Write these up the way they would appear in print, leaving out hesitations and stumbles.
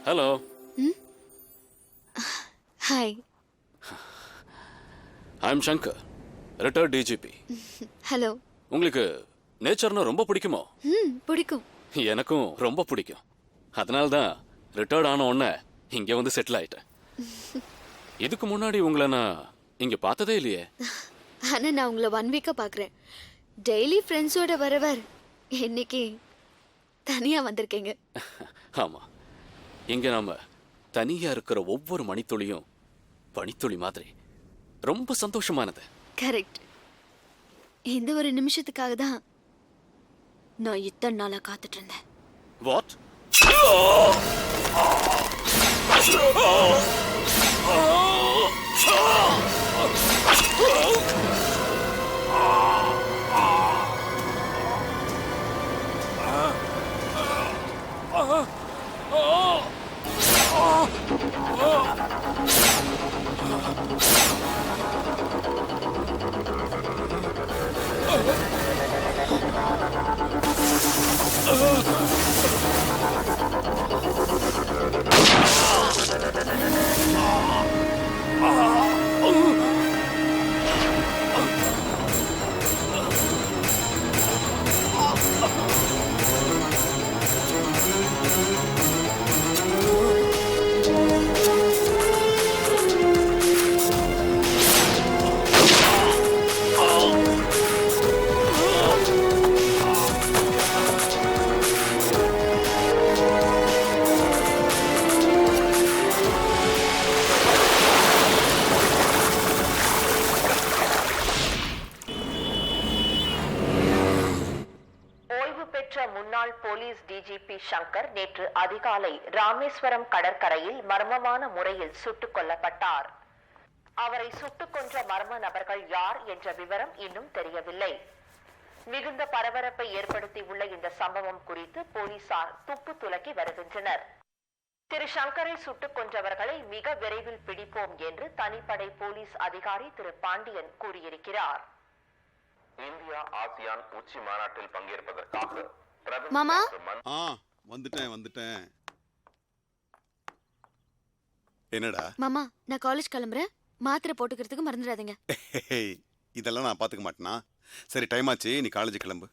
Hello. Hi. ஐ அம் Shankar, retired DGP. Hello. உங்களுக்கு நேச்சர்னா ரொம்ப பிடிக்குமோ? பிடிக்கும். எனக்கும் ரொம்ப பிடிக்கும். அதனால தான் ரிட்டையர்ட் ஆன உடனே இங்கே வந்து செட்டில் ஆயிட்டேன். இதுக்கு முன்னாடி உங்களை நான் இங்கே பார்த்ததே இல்லையே. ஆனால் நான் உங்களை 1 வீக்காக பார்க்குறேன். டெய்லி ஃப்ரெண்ட்ஸோட வரவர் இன்னைக்கு தனியாக வந்திருக்கீங்க. ஆமாம், இங்கே நாம தனியாக இருக்கிற ஒவ்வொரு மணித்துளியும் பனித்துளி மாதிரி ரொம்ப சந்தோஷமானது. கரெக்ட். இந்த ஒரு நிமிஷத்துக்காக தான் நான் இத்தனை நாளாக காத்துட்டு இருந்தேன். வாட்? முன்னாள் போலீஸ் டிஜிபி சங்கர் நேற்று அதிகாலை ராமேஸ்வரம் கடற்கரையில் மர்மமான முறையில் சுட்டுக் கொல்லப்பட்டார். அவரை சுட்டுக் கொன்ற மர்ம நபர்கள் யார் என்ற விவரம் இன்னும் தெரியவில்லை. மிகுந்த பரபரப்பை ஏற்படுத்தியுள்ள இந்த சம்பவம் குறித்து போலீசார் துப்பு துலக்கி வருகின்றனர். திரு சங்கரை சுட்டுக் கொன்றவர்களை மிக விரைவில் பிடிப்போம் என்று தனிப்படை போலீஸ் அதிகாரி திரு பாண்டியன் கூறியிருக்கிறார். இந்தியா ஆசியான் உச்சி மாநாட்டில் பங்கேற்பதற்காக மாமா வந்துட்டேன். என்னடா மாமா, நான் காலேஜ் கிளம்புறேன். மாத்திரை போட்டுக்கிறதுக்கு மறந்துடாதீங்க. இதெல்லாம் நான் பாத்துக்க மாட்டேனா? சரி, டைம் ஆச்சு, நீ காலேஜ் கிளம்பு.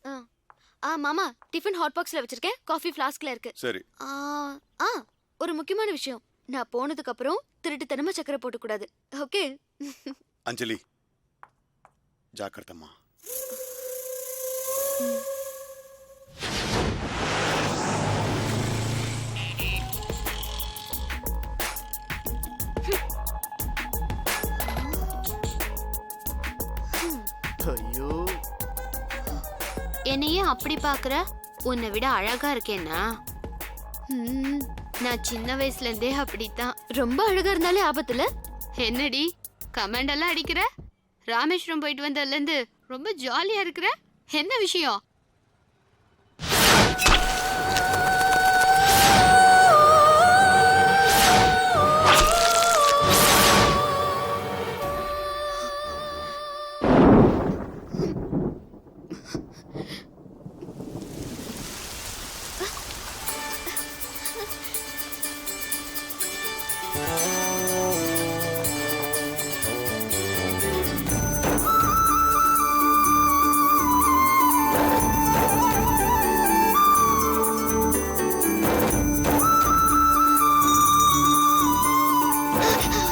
மாமா, டிஃபன் ஹாட் பாக்ஸ்ல வச்சிருக்கேன். காஃபி ஃப்ளாஸ்க்ல இருக்கு. சரி. ஒரு முக்கியமான விஷயம், நான் போனதுக்கு அப்புறம் திருட்டுத்தனமா சக்கரை போட்டு கூடாது. ஓகே? அஞ்சலி, ஜாக்கிரதம்மா. ஐயோ, என்னையே அப்படி பாக்குற? உன்னை விட அழகா இருக்கேன்னா? நான் சின்ன வயசுல இருந்தே அப்படித்தான். ரொம்ப அழகா இருந்தாலே ஆபத்துல. என்னடி கமெண்ட் எல்லாம் அடிக்கிற? ராமேஸ்வரம் போயிட்டு வந்ததுல இருந்து ரொம்ப ஜாலியா இருக்கிற. என்ன விஷயம்?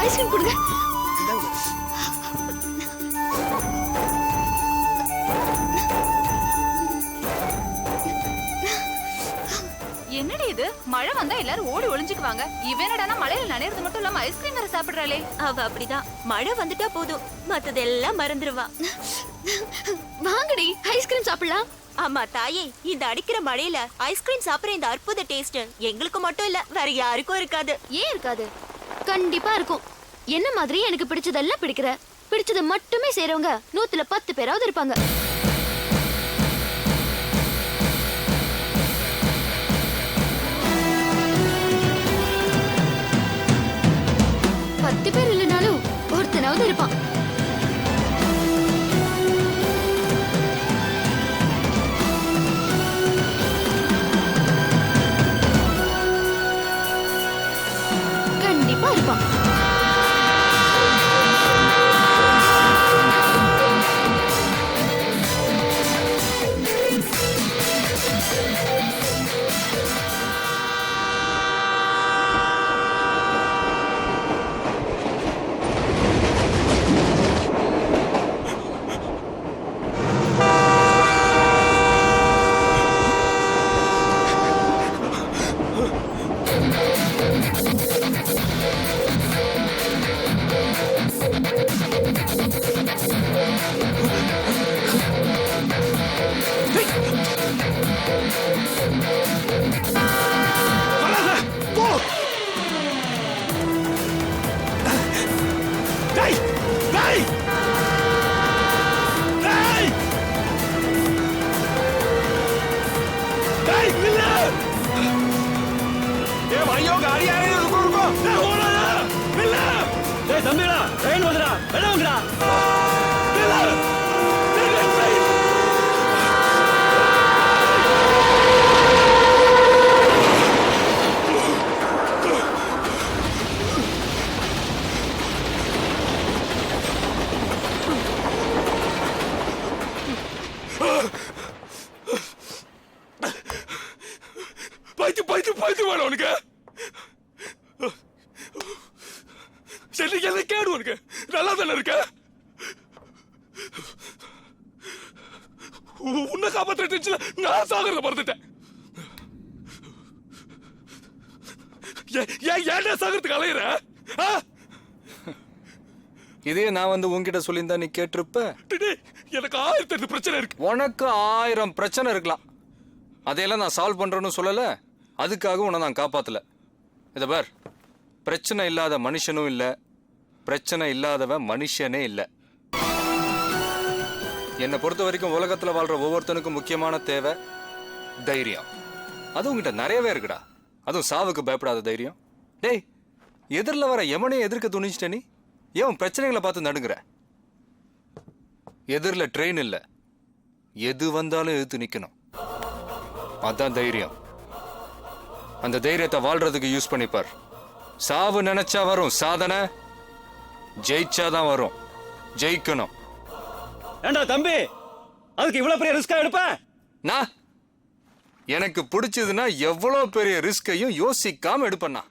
ஐஸ்கிரீம் கொடுங்க. என்னடி இது? மழை வந்தா எல்லாரும் ஓடி ஒளிஞ்சுக்குவாங்க. இவனடா மழையில நனையிறது மட்டும் இல்லாம ஐஸ்கிரீம் வேற சாப்பிடுறாளே. அவ அப்படிதான். மழை வந்துட்டா போதும், மத்ததெல்லாம் மறந்துடுவா. வாங்கடி, ஐஸ்கிரீம் சாப்பிடலாம். ஆமா தாயே, இந்த அடிக்கிற மழையில ஐஸ்கிரீம் சாப்பிடுற இந்த அற்புத டேஸ்ட் எங்களுக்கு மட்டும் இல்ல, வேற யாருக்கும் இருக்காது. ஏன் இருக்காது? கண்டிப்பா இருக்கும். என்ன மாதிரி எனக்கு பிடிச்சதெல்லாம் பிடிக்கிற, பிடிச்சது மட்டுமே செய்றவங்க 100ல 10 பேராவது இருப்பாங்க. பத்து பேர் இல்லைனாலும் ஒருத்தனாவது இருப்பான். கண்டிப்பா இருப்பான். பைத்து வேணும் உனக்கு. சரி என்ன கேடு உனக்கு? நல்லா தானே இருக்க? உன்னை காப்பாற்ற நான் சாகரத மறந்துட்டேன். ஏன் சாகரத்துக்கு அலையிற? இதே நான் வந்து உன்கிட்ட சொல்லியிருந்தா நீ கேட்டிருப்ப. எனக்கு 1008 பிரச்சனை இருக்கு. உனக்கு 1000 பிரச்சனை இருக்கலாம், அதையெல்லாம் நான் சால்வ் பண்றேன்னு சொல்லல. அதுக்காக உன்னை நான் காப்பாத்தல. இத பார், பிரச்சனை இல்லாத மனுஷனும் இல்ல, பிரச்சனை இல்லாதவன் மனுஷனே இல்ல. என்னை பொறுத்த வரைக்கும் உலகத்துல வாழ்ற ஒவ்வொருத்தனுக்கும் முக்கியமான தேவை தைரியம். அது உங்ககிட்ட நிறையவே இருக்குடா. அதுவும் சாவுக்கு பயப்படாத தைரியம். டேய், எதிரில் வர எவனையும் எதிர்க்க துணிச்சிட்ட நீ ஏன் பிரச்சனைகளை பார்த்து நடுங்குற? எதிரில் ட்ரெயின் இல்ல, எது வந்தாலும் எதிர்த்து நிக்கணும். அதான் தைரியம். அந்த தைரியத்தை வாழ்றதுக்கு யூஸ் பண்ணிப்பார். சாவு நினைச்சா வரும், சாதனை ஜெயிச்சாதான் வரும். ஜெயிக்கணும். ஏண்டா தம்பி, அதுக்கு இவ்வளவு பெரிய ரிஸ்கா எடுப்ப? நான் எனக்கு பிடிச்சதுன்னா எவ்வளவு பெரிய ரிஸ்கையும் யோசிக்காம எடுப்பேன்னா.